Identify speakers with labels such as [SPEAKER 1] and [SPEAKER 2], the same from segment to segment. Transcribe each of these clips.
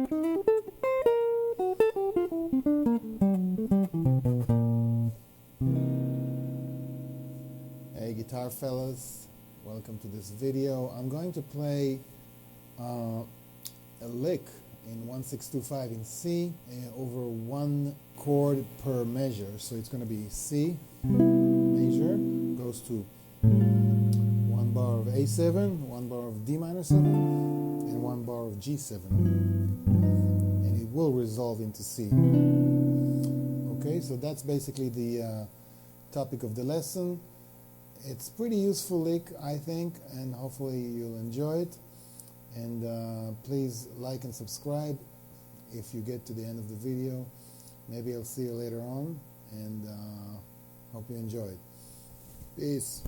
[SPEAKER 1] Hey guitar fellas, welcome to this video. I'm going to play a lick in 1-6-2-5 in C over one chord per measure. So it's going to be C major, goes to one bar of A7, one bar of D minor 7, and one bar of G7. And it will resolve into C. Okay, so that's basically the topic of the lesson. It's pretty useful lick, I think, and hopefully you'll enjoy it. And please like and subscribe if you get to the end of the video. Maybe I'll see you later on, and hope you enjoy it. Peace.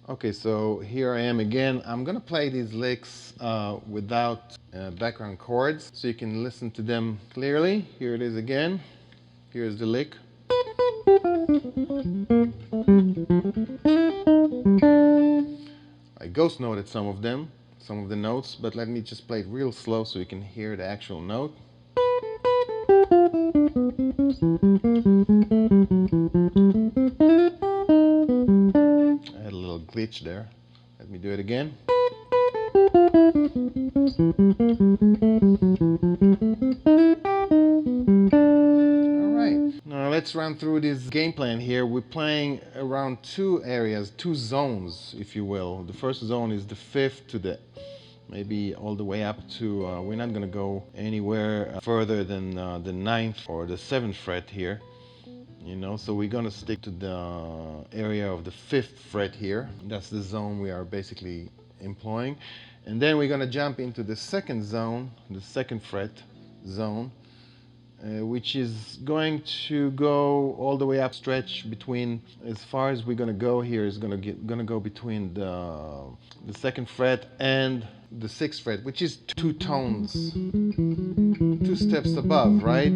[SPEAKER 1] Okay, so here I am again. I'm gonna play these licks without background chords so you can listen to them clearly. Here it is again. Here's the lick. I ghost noted some of them, some of the notes, but let me just play it real slow so you can hear the actual note. I had a little glitch there. Let me do it again. Alright, now let's run through this game plan here. We're playing around two areas, two zones, if you will. The first zone is the 5th to the maybe all the way up to, we're not going to go anywhere further than the 9th or the 7th fret here. You know, so we're going to stick to the area of the 5th fret here. That's the zone we are basically employing. And then we're going to jump into the second zone, the 2nd fret zone, which is going to go all the way up, stretch between, as far as we're going to go here is going to go between the 2nd fret and the 6th fret, which is 2 tones, 2 steps above, right?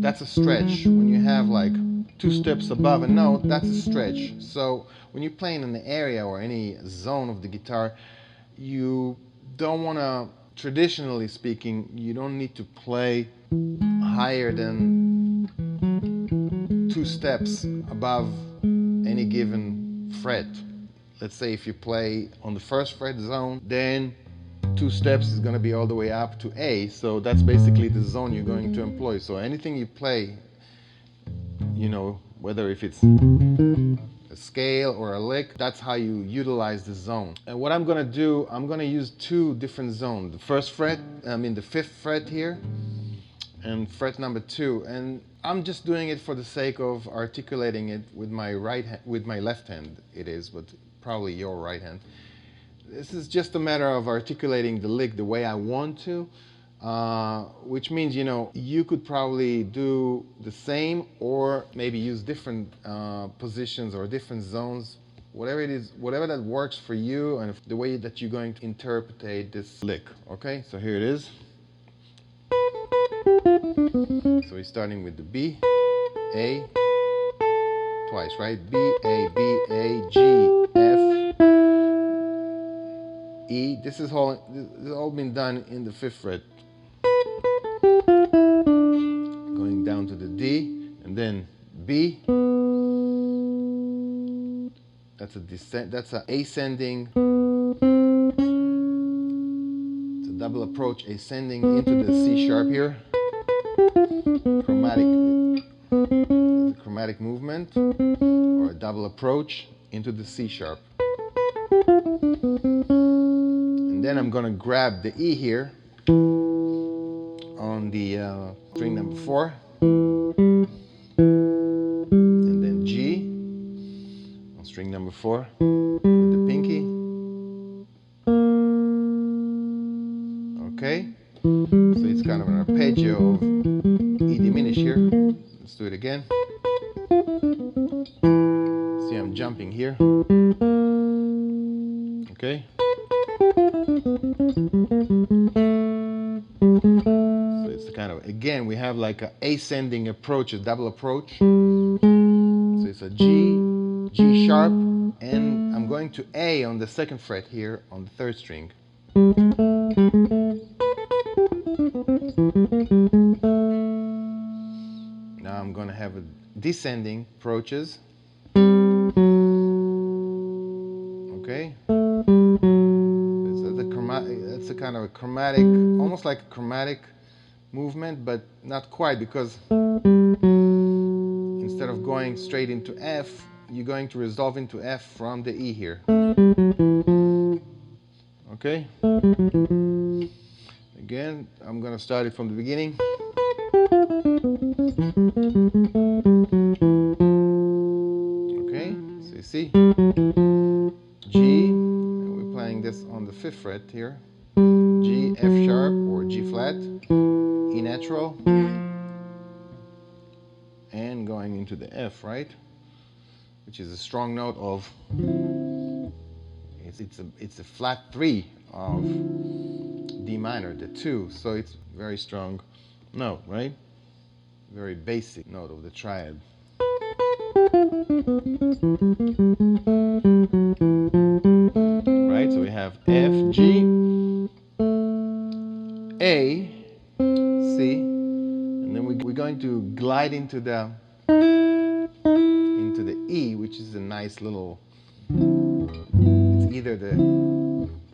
[SPEAKER 1] That's a stretch. When you have like 2 steps above a note, that's a stretch. So when you're playing in the area or any zone of the guitar, you don't want to, traditionally speaking, you don't need to play higher than 2 steps above any given fret. Let's say if you play on the 1st fret zone, then 2 steps is going to be all the way up to A, so that's basically the zone you're going to employ. So anything you play, you know, whether if it's a scale or a lick, that's how you utilize the zone. And what I'm going to do, I'm going to use 2 different zones. The 1st fret, I mean the 5th fret here, and fret number 2. And I'm just doing it for the sake of articulating it with my right hand, with my left hand it is, but probably your right hand. This is just a matter of articulating the lick the way I want to, which means, you know, you could probably do the same or maybe use different positions or different zones, whatever it is, whatever that works for you and the way that you're going to interpret this lick. Okay, so here it is. So we're starting with the B, A, twice, right? B, A, G, F, E. This has all been done in the 5th fret. Going down to the D, and then B. That's a descent. That's an ascending. It's a double approach ascending into the C sharp here. Chromatic movement, or a double approach into the C sharp. And then I'm going to grab the E here on the string number 4, and then G on string number 4 with the pinky. Okay, so it's kind of an arpeggio of E diminished here. Let's do it again. See, I'm jumping here. Okay. So it's kind of, again, we have like a ascending approach, a double approach. So it's a G, G sharp, and I'm going to A on the 2nd fret here on the 3rd string. Now I'm going to have a descending approaches. Okay. That's a kind of a chromatic, almost like a chromatic movement, but not quite, because instead of going straight into F, you're going to resolve into F from the E here. Okay. Again, I'm going to start it from the beginning. Okay, so you see, G, and we're playing this on the 5th fret here. G, F sharp, or G flat, E natural, and going into the F, right? Which is a strong note of, it's a flat 3 of D minor, the 2, so it's very strong note, right? Very basic note of the triad. Right, so we have F, G, A, C, and then we're going to glide into the E, which is a nice little, it's either the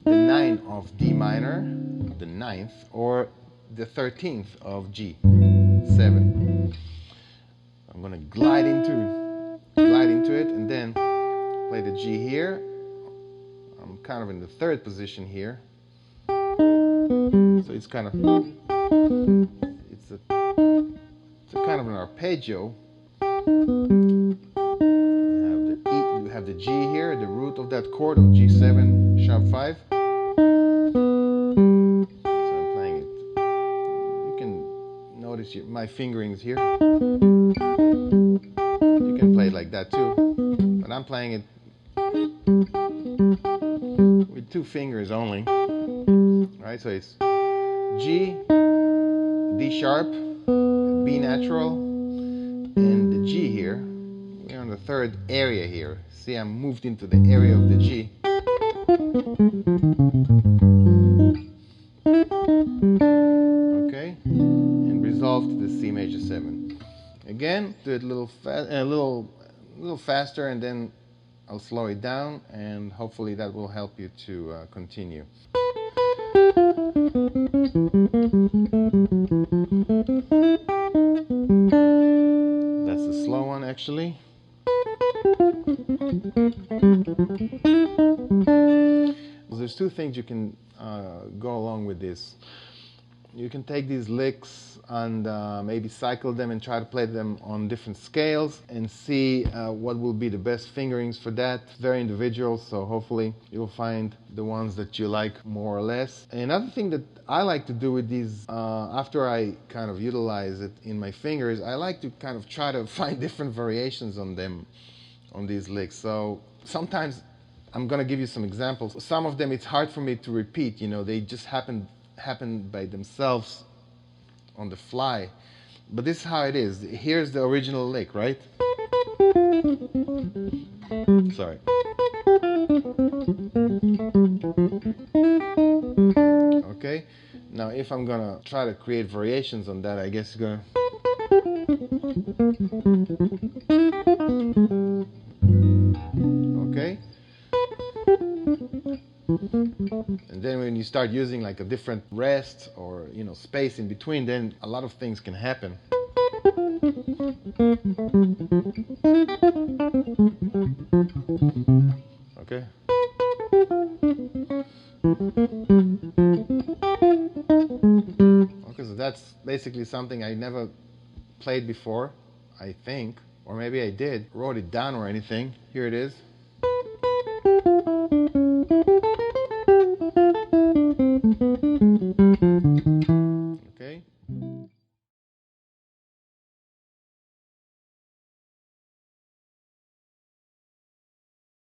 [SPEAKER 1] 9 of D minor, the 9th, or the 13th of G, 7. I'm going to glide into it, and then play the G here. I'm kind of in the 3rd position here, so it's kind of, it's a kind of an arpeggio. You have the G here, the root of that chord of G7 sharp 5. So I'm playing it. You can notice my fingerings here. You can play it like that too, but I'm playing it with 2 fingers only. Right, so it's G, D sharp, B natural, and the G here. We're on the 3rd area here. See, I'm moved into the area of the G. Okay, and resolve to the C major 7. Again, do it a little faster, and then I'll slow it down, and hopefully that will help you to continue. That's the slow one, actually. There's 2 things you can go along with this. You can take these licks and maybe cycle them and try to play them on different scales and see what will be the best fingerings for that. It's very individual, so hopefully you'll find the ones that you like more or less. Another thing that I like to do with these, after I kind of utilize it in my fingers, I like to kind of try to find different variations on them, on these licks. So sometimes I'm going to give you some examples. Some of them it's hard for me to repeat, you know, they just happen by themselves on the fly. But this is how it is. Here's the original lick, right? Sorry. Okay. Now if I'm gonna try to create variations on that, I guess it's gonna okay. And then when you start using like a different rest or space in between, then a lot of things can happen. Okay. Okay, so that's basically something I never played before, I think, or maybe I did, wrote it down or anything. Here it is.